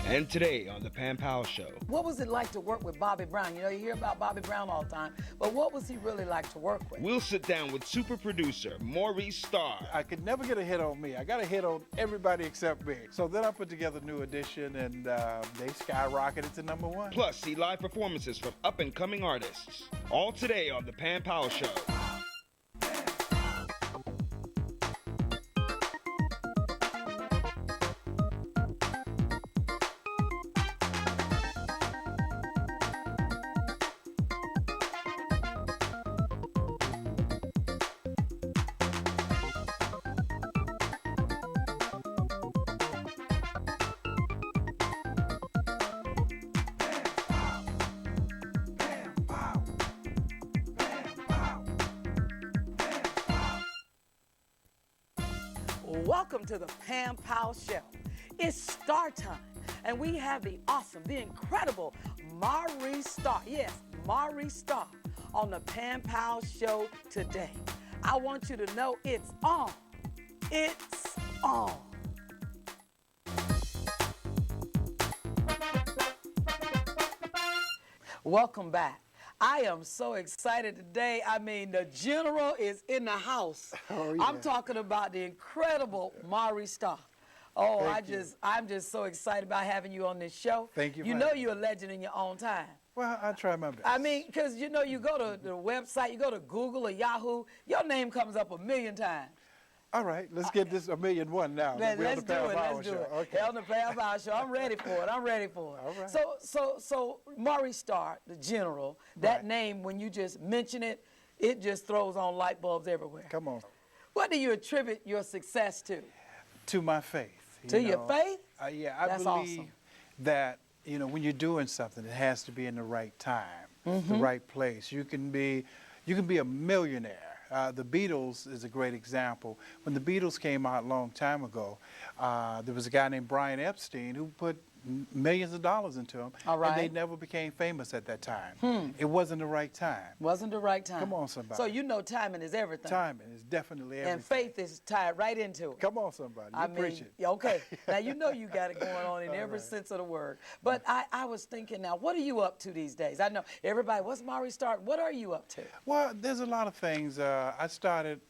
And today on the Pam Powell Show. What was it like to work with Bobby Brown? You know, you hear about Bobby Brown all the time, but what was he really like to work with? We'll sit down with super producer Maurice Starr. I could never get a hit on me. I got a hit on everybody except me. So then I put together New Edition, and they skyrocketed to #1. Plus, see live performances from up-and-coming artists. All today on the Pam Powell Show. Welcome to the Pam Powell Show. It's Star time, and we have the awesome, the incredible Maurice Starr. Yes, Maurice Starr on the Pam Powell Show today. I want you to know it's on. It's on. Welcome back. I am so excited today. I mean, the general is in the house. Oh, yeah. I'm talking about the incredible Maurice Starr. Oh, I'm just so excited about having you on this show. Thank you. You know you're a legend in your own time. Well, I try my best. I mean, because you know, you go to the website, you go to Google or Yahoo, your name comes up 1,000,000 times. All right, let's get this 1,000,001 now. Let's do it. Let's do it. Okay. On the Pam Powell Show. I'm ready for it. I'm ready for it. All right. So Maurice Starr, the general, that Right. name, when you just mention it, it just throws on light bulbs everywhere. Come on. What do you attribute your success to? To my faith. To your faith? Yeah, I That's believe awesome. that, you know, when you're doing something, it has to be in the right time, the right place. You can be a millionaire. The Beatles is a great example. When the Beatles came out a long time ago, there was a guy named Brian Epstein who put millions of dollars into them, All right. and they never became famous at that time. It wasn't the right time. Wasn't the right time. Come on, somebody. So you know timing is everything. Timing is definitely everything. And faith is tied right into it. Come on, somebody. You preach it. Yeah, okay. Now, you know you got it going on in every sense of the word. But I was thinking now, what are you up to these days? I know everybody, what's Maurice Starr? What are you up to? Well, there's a lot of things. I started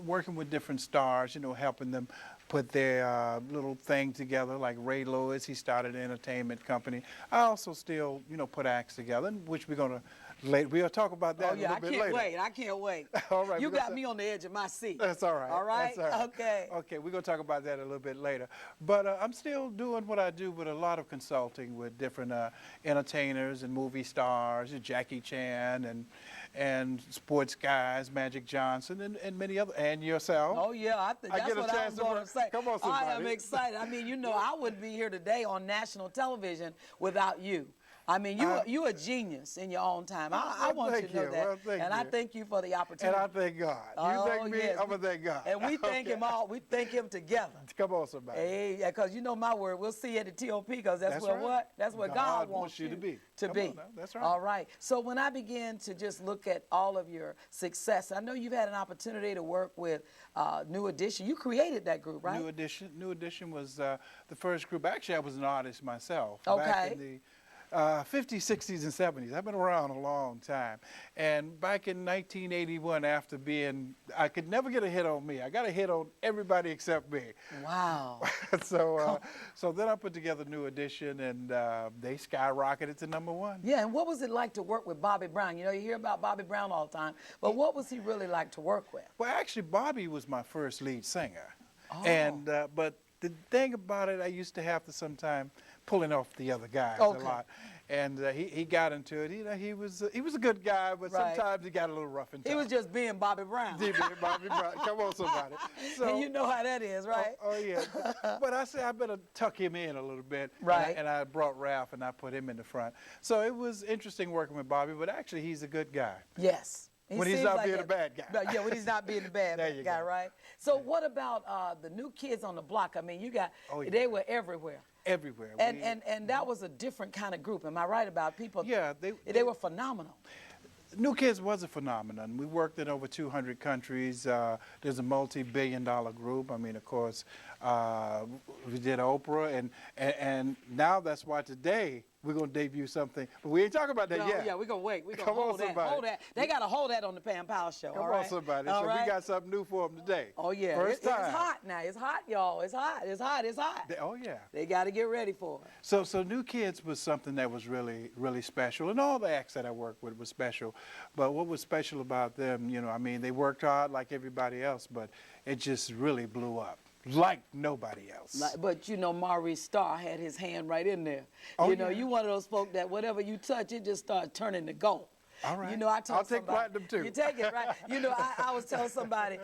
working with different stars, you know, helping them put their little thing together, like Ray Lewis. He started an entertainment company. I also still, you know, put acts together, which we're going to later. We'll talk about that a little bit later. I can't wait. All right. You got me on the edge of my seat. That's all right. All right? That's all right. Okay. Okay, we're going to talk about that a little bit later. But I'm still doing what I do with a lot of consulting with different entertainers and movie stars, Jackie Chan and sports guys, Magic Johnson, and many other, and yourself. Oh, yeah, I think that's what I was going to say. Come on, somebody. I am excited. I mean, you know, I wouldn't be here today on national television without you. I mean, you a genius in your own time. I want you to know that. Well, thank and you. I thank you for the opportunity. And I thank God. You thank me, yes. I'm going to thank God. And we thank him all. We thank him together. Come on, somebody. Hey, because you know my word. We'll see you at the TOP because that's where right. what? That's where God wants you to be. To Come be. on now. That's right. All right. So when I began to just look at all of your success, I know you've had an opportunity to work with New Edition. You created that group, right? New Edition was the first group. Actually, I was an artist myself. Okay. Back in the 50s, 60s, and 70s. I've been around a long time. And back in 1981, after being, I could never get a hit on me. I got a hit on everybody except me. Wow. So then I put together New Edition, and they skyrocketed to #1. Yeah, and what was it like to work with Bobby Brown? You know, you hear about Bobby Brown all the time, but what was he really like to work with? Well, actually, Bobby was my first lead singer. Oh. And but the thing about it, I used to have to sometimes pulling off the other guys Okay. a lot. And he got into it. You know, he was a good guy, but Right. sometimes he got a little rough and tough. He was just being Bobby Brown. Bobby Brown. Come on, somebody. So, And you know how that is, right? Oh, yeah. But I said I better tuck him in a little bit. Right. And I brought Ralph and I put him in the front. So it was interesting working with Bobby, but actually he's a good guy. Yes. When he's seems not like being a bad guy. No, yeah, when he's not being the bad There you guy, go. right? So what about the new kids on the block? I mean, you got, Oh, yeah. they were everywhere. Everywhere. And that was a different kind of group. Am I right about people? Yeah, they were phenomenal. New Kids was a phenomenon. We worked in over 200 countries. There's a multi-billion-dollar group. I mean, of course, We did Oprah, and now that's why today we're going to debut something. But we ain't talking about that yet. Yeah, we're going to wait. We're going to Come on, hold that. somebody. Hold that. They got to hold that on the Pam Powell Show. Come all right? on, somebody. All So right? we got something new for them today. Oh, yeah. First time. It's hot now. It's hot, y'all. It's hot. It's hot. It's hot. Oh, yeah. They got to get ready for it. So New Kids was something that was really, really special. And all the acts that I worked with was special. But what was special about them, you know, I mean, they worked hard like everybody else, but it just really blew up. Like nobody else. But you know, Maurice Starr had his hand right in there. Oh, you know, yeah. you one of those folk that whatever you touch, it just starts turning to gold. All right. You know, I told I'll take somebody, platinum too. You take it, right? You know, I was telling somebody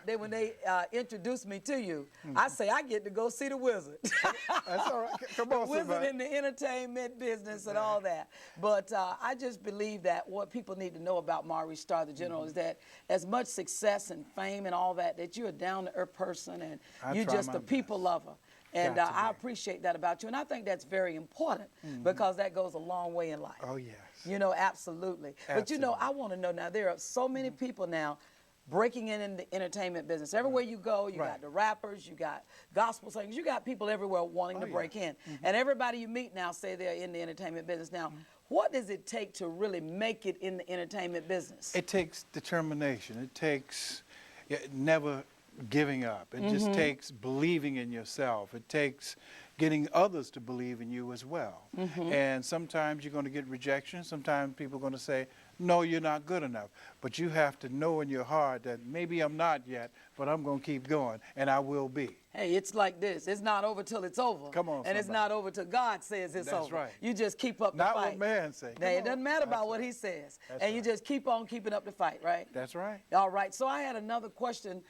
when they introduced me to you, I say I get to go see the wizard. That's all right. Come on, The wizard somebody. in the entertainment business and all that. But I just believe that what people need to know about Maurice Starr, the general, is that as much success and fame and all that, that you're a down-to-earth person and you're just a people lover. And I appreciate that about you. And I think that's very important because that goes a long way in life. Oh, yes. You know, absolutely. But you know, I want to know now, there are so many people now breaking in the entertainment business. Everywhere you go, you got the rappers, you got gospel singers, you got people everywhere wanting to break in. And everybody you meet now say they're in the entertainment business. Now, what does it take to really make it in the entertainment business? It takes determination. It takes never giving up. It just takes believing in yourself. It takes getting others to believe in you as well. And sometimes you're going to get rejection. Sometimes people are going to say, no, you're not good enough. But you have to know in your heart that maybe I'm not yet, but I'm going to keep going, and I will be. Hey, it's like this. It's not over till it's over. Come on, And it's not over till God says it's over. That's right. You just keep up the Not fight. what man say. Now, it doesn't matter about what he says. And you just keep on keeping up the fight, right? That's right. All right. So I had another question,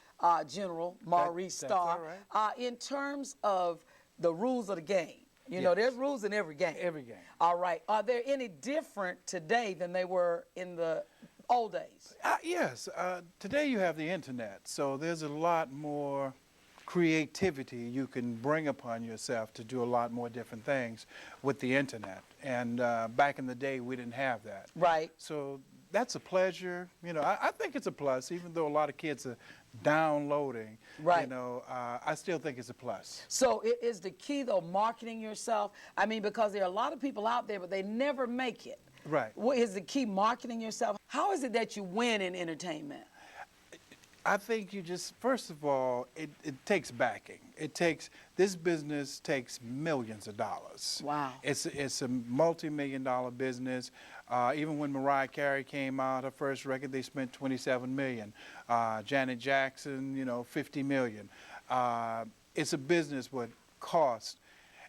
General Maurice Starr. That's all right. In terms of the rules of the game. You know, there's rules in every game. Every game. All right. Are there any different today than they were in the old days? Yes. Today you have the internet, so there's a lot more creativity you can bring upon yourself to do a lot more different things with the internet. And back in the day, we didn't have that. Right. So that's a pleasure. You know, I think it's a plus, even though a lot of kids are downloading. Right. You know, I still think it's a plus. So it is the key, though, marketing yourself? I mean, because there are a lot of people out there, but they never make it. Right. What is the key, marketing yourself? How is it that you win in entertainment? I think you just, first of all, it takes backing. This business takes millions of dollars. Wow. It's a multi-million-dollar business. Even when Mariah Carey came out, her first record, they spent $27 million. Janet Jackson, you know, $50 million. It's a business what costs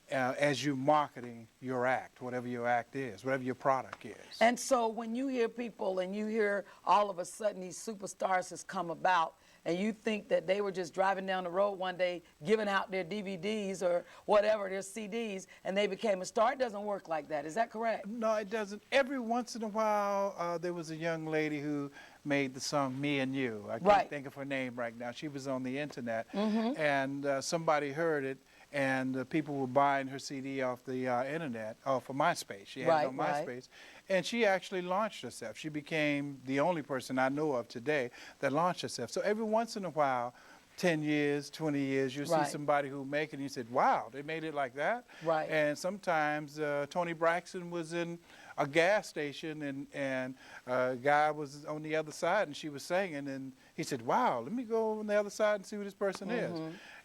as you're marketing your act, whatever your act is, whatever your product is. And so when you hear people and you hear all of a sudden these superstars has come about, and you think that they were just driving down the road one day giving out their DVDs or whatever, their CDs, and they became a star, it doesn't work like that. Is that correct? No, it doesn't. Every once in a while, there was a young lady who made the song Me and You. I can't think of her name right now. She was on the internet, and somebody heard it, and people were buying her CD off the internet, off of MySpace. She had it on MySpace. And she actually launched herself. She became the only person I know of today that launched herself. So every once in a while, 10 years, 20 years, you see somebody who make it and you said, wow, they made it like that? Right. And sometimes Toni Braxton was in a gas station and a guy was on the other side and she was singing and he said, wow, let me go on the other side and see who this person is.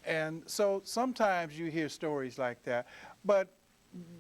And so sometimes you hear stories like that, but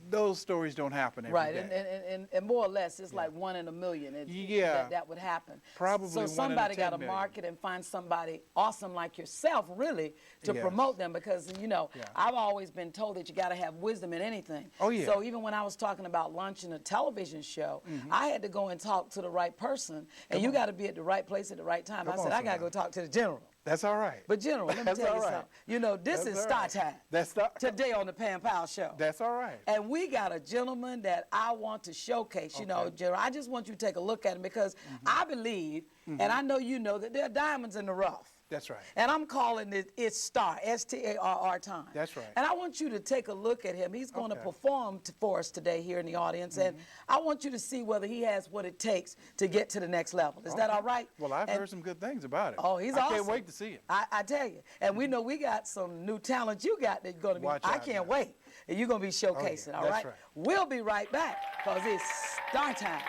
those stories don't happen every day. And more or less, it's like 1 in a million. That would happen. Probably so 1 in somebody 10 got to million. market and find somebody awesome like yourself, really, to promote them. Because you know, I've always been told that you got to have wisdom in anything. Oh yeah. So even when I was talking about launching a television show, I had to go and talk to the right person, and you got to be at the right place at the right time. I said, I got to go talk to the general. That's all right. But General, let me tell you something. You know, this is Star Time. That's today on the Pam Powell Show. That's all right. And we got a gentleman that I want to showcase. You know, General, I just want you to take a look at him because I believe, and I know you know, that there are diamonds in the rough. That's right. And I'm calling it It's Starr, S-T-A-R-R time. That's right. And I want you to take a look at him. He's going to perform for us today here in the audience. And I want you to see whether he has what it takes to get to the next level. Is that all right? Well, I've heard some good things about it. Oh, he's awesome. I can't wait to see him. I tell you. And we know we got some new talent you got that's going to be. Watch I out can't now. wait. And you're going to be showcasing, all that's right? right. We'll be right back because it's Starr time.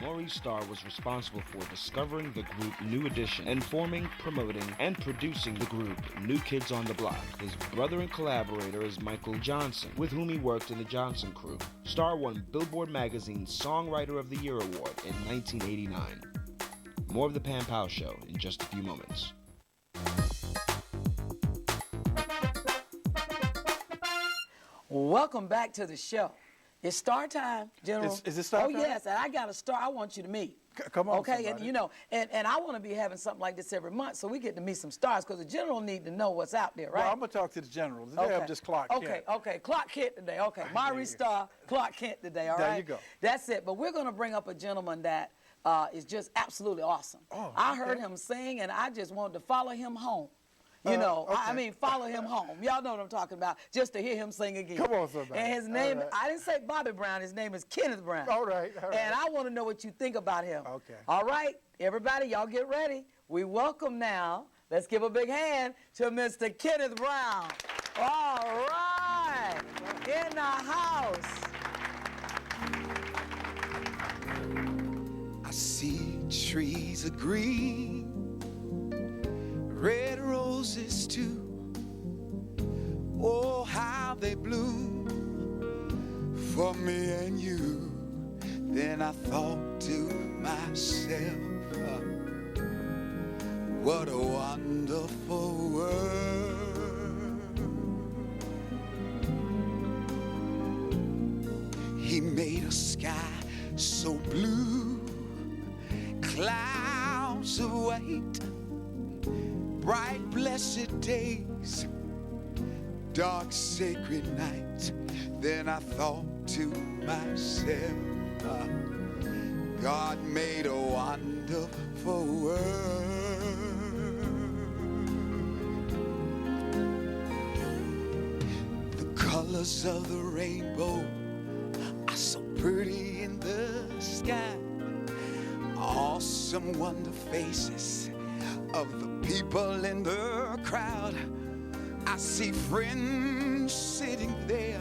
Maurice Starr was responsible for discovering the group New Edition and forming, promoting, and producing the group New Kids on the Block. His brother and collaborator is Michael Johnson, with whom he worked in the Johnson Crew. Starr won Billboard Magazine's Songwriter of the Year award in 1989. More of the Pam Powell Show in just a few moments. Welcome back to the show. It's Starr time, General. Is it Starr time? Oh, yes, and I got a star I want you to meet. Come on, okay, somebody. and you know, and I want to be having something like this every month so we get to meet some stars because the General need to know what's out there, right? Well, I'm going to talk to the General. Today I'm just Clark Kent. Okay, Clark Kent today. Okay, Maurice Starr, Clark Kent today, all right? There you go. That's it, but we're going to bring up a gentleman that is just absolutely awesome. Oh, I heard him sing, and I just wanted to follow him home. You know, okay. I mean, follow him home. Y'all know what I'm talking about, just to hear him sing again. Come on, somebody. And his name, right. I didn't say Bobby Brown, his name is Kenneth Brown. All right. And I want to know what you think about him. Okay. All right, everybody, y'all get ready. We welcome now, let's give a big hand to Mr. Kenneth Brown. All right, in the house. I see trees of green, red roses too. Oh, how they bloom for me and you. Then I thought to myself, what a wonderful world. He made a sky so blue, clouds of white, bright blessed days, dark sacred night. Then I thought to myself, God made a wonderful world. The colors of the rainbow are so pretty in the sky. Awesome wonder faces of the people in the crowd. I see friends sitting there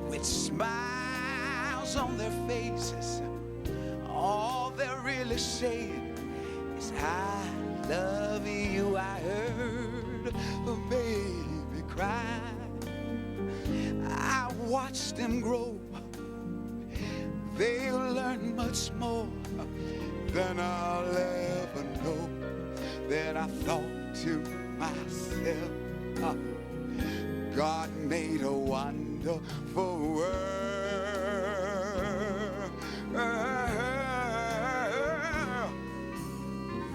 with smiles on their faces. All they're really saying is, I love you. I heard a baby cry. I watched them grow. They'll learn much more than I'll ever know. Then I thought to myself, God made a wonderful world.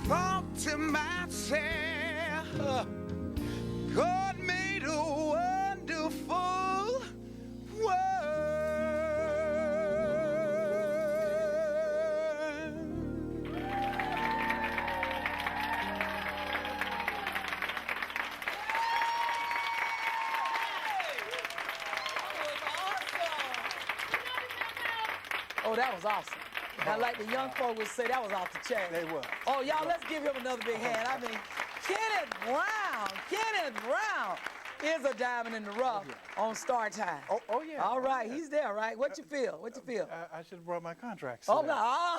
Thought to myself, God made a wonderful world. Oh, that was awesome. Now, like the young folk would say, that was off the chain. They were. Oh, y'all, let's give him another big hand. I mean, Kenneth Brown is a diamond in the rough on Starr time. Oh, yeah. All right, he's there, right? What you feel? What you feel? I should have brought my contracts. Oh, no.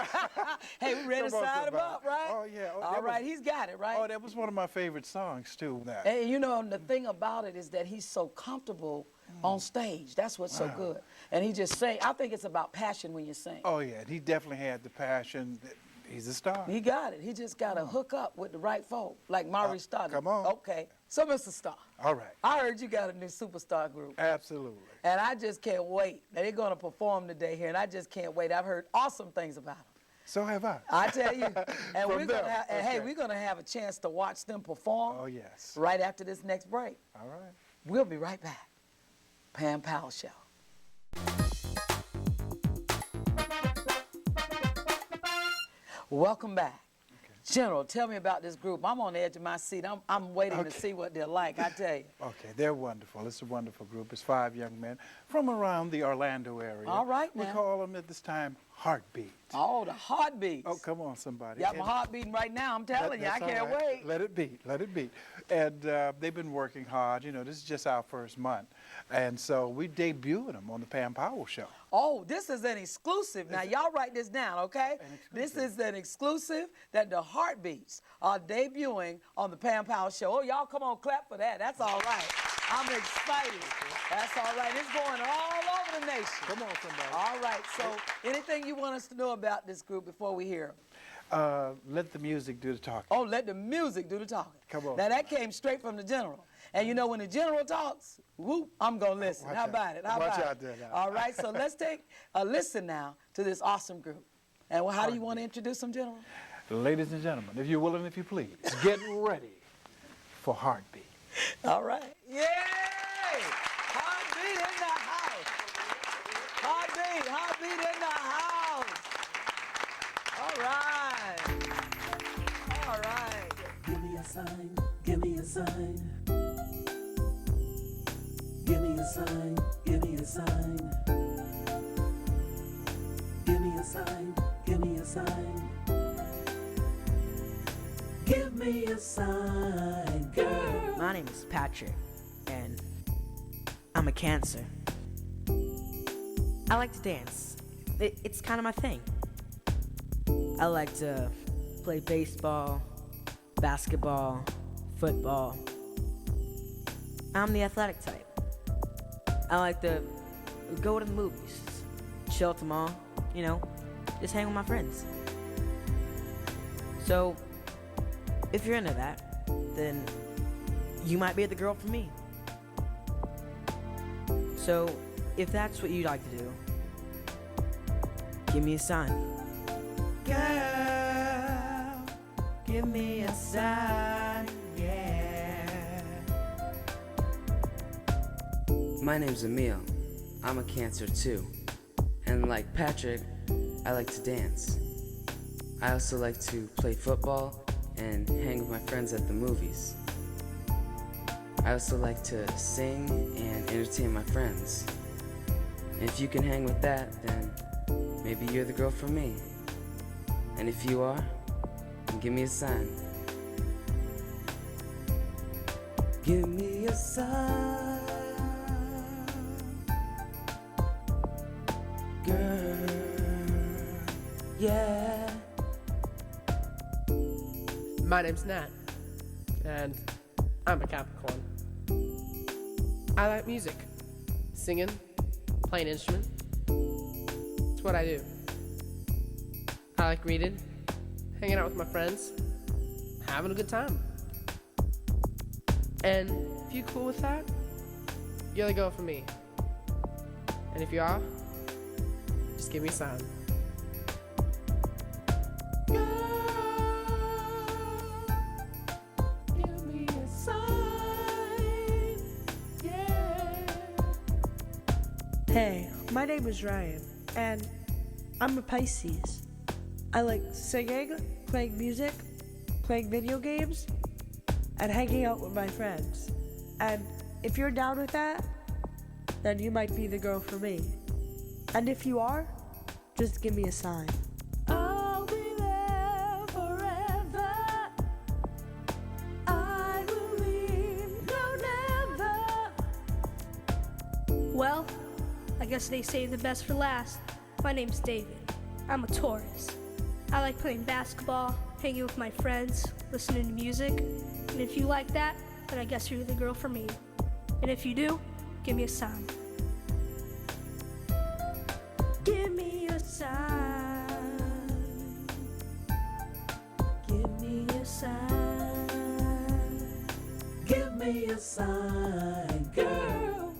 Hey, we ready to Come on, sign him somebody. up, right? Oh, yeah. Oh, All that right, was- he's got it, right? Oh, that was one of my favorite songs, too. That. And you know, the thing about it is that he's so comfortable on stage. That's what's so good. And he just sing. I think it's about passion when you sing. Oh, yeah. He definitely had the passion. He's a star. He got it. He just got to hook up with the right folk, like Maurice Starr. come on. Okay. So, Mr. Starr, All right. I heard you got a new superstar group. Absolutely. And I just can't wait. Now, they're going to perform today here, and I just can't wait. I've heard awesome things about them. So have I. I tell you. And From we're them. gonna have, and hey, Okay. we're going to have a chance to watch them perform Oh, yes. right after this next break. All right. We'll be right back. Pam Powell Show. Welcome back. General, tell me about this group. I'm on the edge of my seat. I'm waiting to see what they're like, I tell you. Okay, they're wonderful. It's a wonderful group. It's 5 young men from around the Orlando area. All right now. We call them at this time Heartbeat. Oh, the heartbeats. Oh, come on, somebody. Got my heart beating right now, I'm telling you. I can't wait. Let it beat, let it beat. And they've been working hard. You know, this is just our first month. And so we debuted them on the Pam Powell Show. Oh, this is an exclusive. Now, y'all write this down, okay? This is an exclusive that the Heartbeats are debuting on the Pam Powell Show. Oh, y'all come on, clap for that. That's all right. I'm excited. That's all right. It's going all over the nation. Come on, somebody. All right. So anything you want us to know about this group before we hear them? Let the music do the talking. Oh, let the music do the talking. Come on. Now, that came straight from the general. And you know, when the general talks, whoop, I'm going to listen. How about it? How about it? Watch out there now. All right, so let's take a listen now to this awesome group. And how do you want to introduce them, General? Ladies and gentlemen, if you will and if you please, get ready for Heartbeat. All right. Yay! Heartbeat in the house. Heartbeat in the house. All right. All right. Give me a sign, give me a sign. Give me a sign, give me a sign. Give me a sign, give me a sign. Give me a sign, girl. My name is Patrick, and I'm a Cancer. I like to dance. It's kind of my thing. I like to play baseball, basketball, football. I'm the athletic type. I like to go to the movies, chill at the mall, you know, just hang with my friends. So, if you're into that, then you might be the girl for me. So, if that's what you'd like to do, give me a sign. Girl, give me a sign, yeah. My name's Emil. I'm a Cancer too. And like Patrick, I like to dance. I also like to play football and hang with my friends at the movies. I also like to sing and entertain my friends. And if you can hang with that, then maybe you're the girl for me. And if you are, then give me a sign. Give me a sign. Girl, yeah. My name's Nat, and I'm a Capricorn. I like music, singing, playing an instrument. It's what I do. I like reading, hanging out with my friends, having a good time. And if you're cool with that, you're the girl for me. And if you are, just give me a sign. Give me a sign, yeah. Hey, my name is Ryan, and I'm a Pisces. I like singing, playing music, playing video games, and hanging out with my friends. And if you're down with that, then you might be the girl for me. And if you are, just give me a sign. I'll be there forever. I will leave, no, never. Well, I guess they say the best for last. My name's David. I'm a Taurus. I like playing basketball, hanging with my friends, listening to music. And if you like that, then I guess you're the girl for me. And if you do, give me a sign. Give me a sign. Give me a sign. Give me a sign, girl.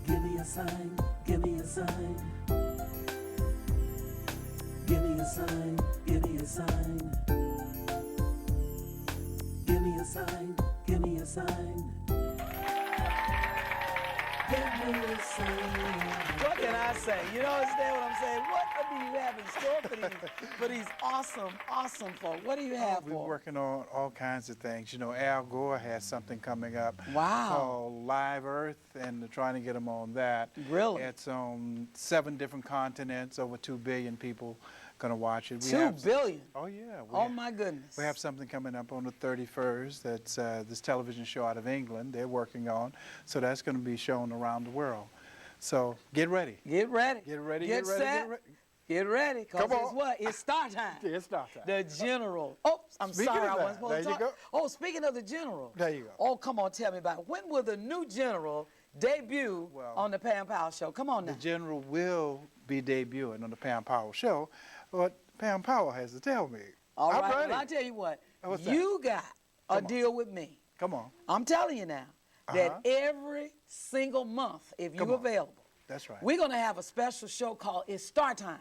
Give me a sign. Give me a sign. Give me a sign. Give me a sign. Give me a sign. Give me a sign. Give me a sign. What can I say? You know, understand what I'm saying? What do you have in store for these awesome folk? What do you have We're for 'em? working on all kinds of things. You know, Al Gore has something coming up Wow. called Live Earth, and they're trying to get him on that. Really? It's on 7 different continents, over 2 billion people going to watch it. 2 billion? Oh, yeah. Oh, my goodness. We have something coming up on the 31st. That's this television show out of England they're working on. So that's going to be shown around the world. So get ready. Get ready. Get ready. Get ready. set. Get ready. Get ready, because Come it's on. what? It's start time. Yeah, it's start time. The general. Oh, I'm Speaking sorry, of I that, wasn't supposed to there you talk. go. Oh, speaking of the general. There you go. Oh, come on, tell me about it. When will the new general debut on the Pam Powell Show? Come on now. The general will be debuting on the Pam Powell Show, but Pam Powell has to tell me. All I'm right, ready. well, I tell you what. What's that? You got a Come on. deal with me. Come on. I'm telling you now that every single month, if Come you're on. available, That's right. we're going to have a special show called It's Start Time.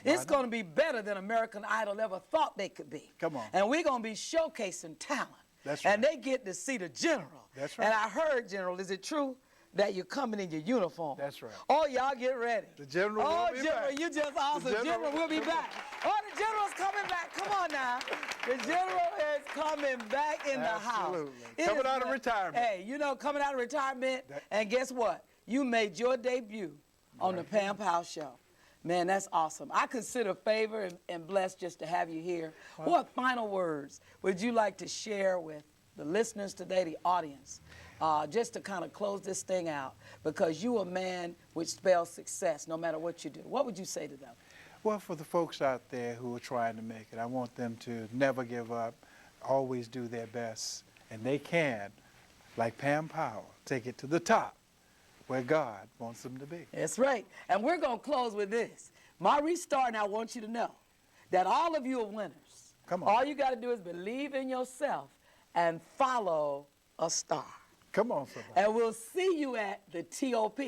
It's going to be better than American Idol ever thought they could be. Come on. And we're going to be showcasing talent. That's And right. they get to see the general. That's right. And I heard, General, is it true that you're coming in your uniform? That's right. Oh, y'all get ready. The general Oh, will be General, back. you just awesome. The General will be back. Oh, the general's coming back. Come on now. The general is coming back in the house. Absolutely. It Coming is out of good. retirement. Hey, you know, coming out of retirement, and guess what? You made your debut on the Pam Powell Show. Man, that's awesome. I consider favor and blessed just to have you here. What final words would you like to share with the listeners today, the audience, just to kind of close this thing out? Because you a man which spells success no matter what you do. What would you say to them? Well, for the folks out there who are trying to make it, I want them to never give up, always do their best, and they can, like Pam Powell, take it to the top where God wants them to be. That's right. And we're going to close with this. Maurice Starr, and I want you to know that all of you are winners. Come on. All you got to do is believe in yourself and follow a star. Come on, somebody. And we'll see you at the TOP,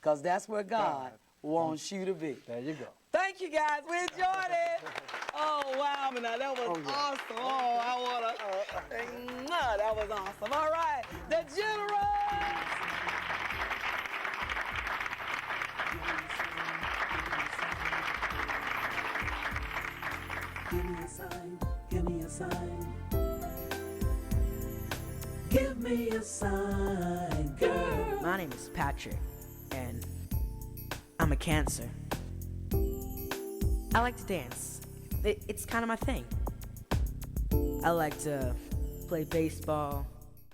because that's where God wants you to be. There you go. Thank you, guys. We enjoyed it. Oh, wow. Now, that was awesome. Oh, I want to. That was awesome. All right. The Generals. Give me a sign, give me a sign. Give me a sign, girl. My name is Patrick, and I'm a Cancer. I like to dance. It's kind of my thing. I like to play baseball,